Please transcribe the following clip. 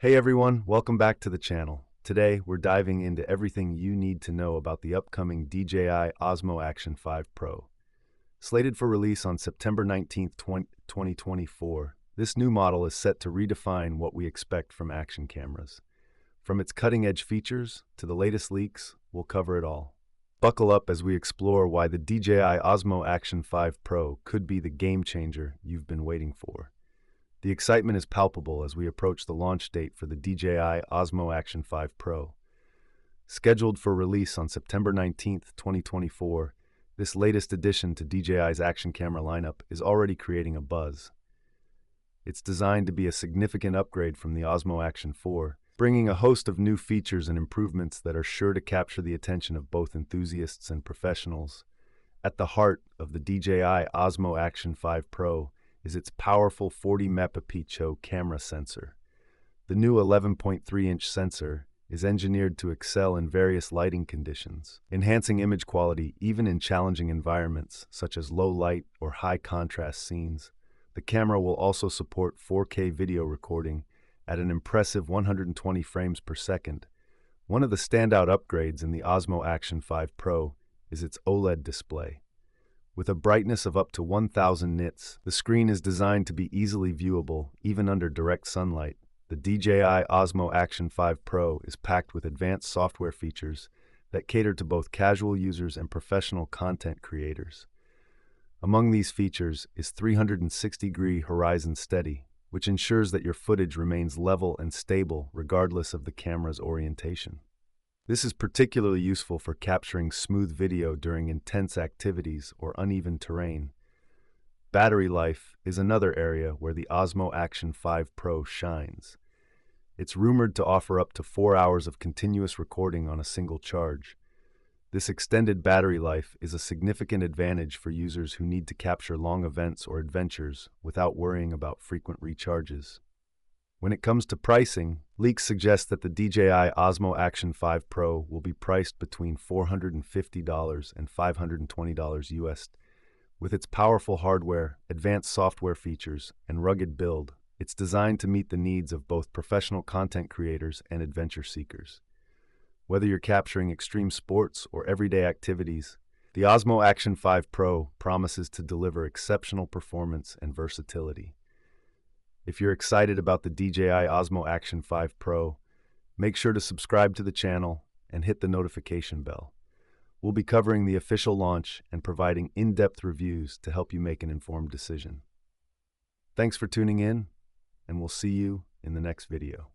Hey everyone, welcome back to the channel. Today, we're diving into everything you need to know about the upcoming DJI Osmo Action 5 Pro. Slated for release on September 19th, 2024, this new model is set to redefine what we expect from action cameras. From its cutting-edge features to the latest leaks, we'll cover it all. Buckle up as we explore why the DJI Osmo Action 5 Pro could be the game-changer you've been waiting for. The excitement is palpable as we approach the launch date for the DJI Osmo Action 5 Pro. Scheduled for release on September 19th, 2024, this latest addition to DJI's action camera lineup is already creating a buzz. It's designed to be a significant upgrade from the Osmo Action 4, bringing a host of new features and improvements that are sure to capture the attention of both enthusiasts and professionals. At the heart of the DJI Osmo Action 5 Pro is its powerful 40-megapixel camera sensor. The new 11.3-inch sensor is engineered to excel in various lighting conditions, enhancing image quality even in challenging environments such as low light or high contrast scenes. The camera will also support 4K video recording at an impressive 120 frames per second. One of the standout upgrades in the Osmo Action 5 Pro is its OLED display. With a brightness of up to 1000 nits, the screen is designed to be easily viewable even under direct sunlight. The DJI Osmo Action 5 Pro is packed with advanced software features that cater to both casual users and professional content creators. Among these features is 360-degree horizon steady, which ensures that your footage remains level and stable regardless of the camera's orientation. This is particularly useful for capturing smooth video during intense activities or uneven terrain. Battery life is another area where the Osmo Action 5 Pro shines. It's rumored to offer up to 4 hours of continuous recording on a single charge. This extended battery life is a significant advantage for users who need to capture long events or adventures without worrying about frequent recharges. When it comes to pricing, leaks suggest that the DJI Osmo Action 5 Pro will be priced between $450 and $520 US. With its powerful hardware, advanced software features, and rugged build, it's designed to meet the needs of both professional content creators and adventure seekers. Whether you're capturing extreme sports or everyday activities, the Osmo Action 5 Pro promises to deliver exceptional performance and versatility. If you're excited about the DJI Osmo Action 5 Pro, make sure to subscribe to the channel and hit the notification bell. We'll be covering the official launch and providing in-depth reviews to help you make an informed decision. Thanks for tuning in, and we'll see you in the next video.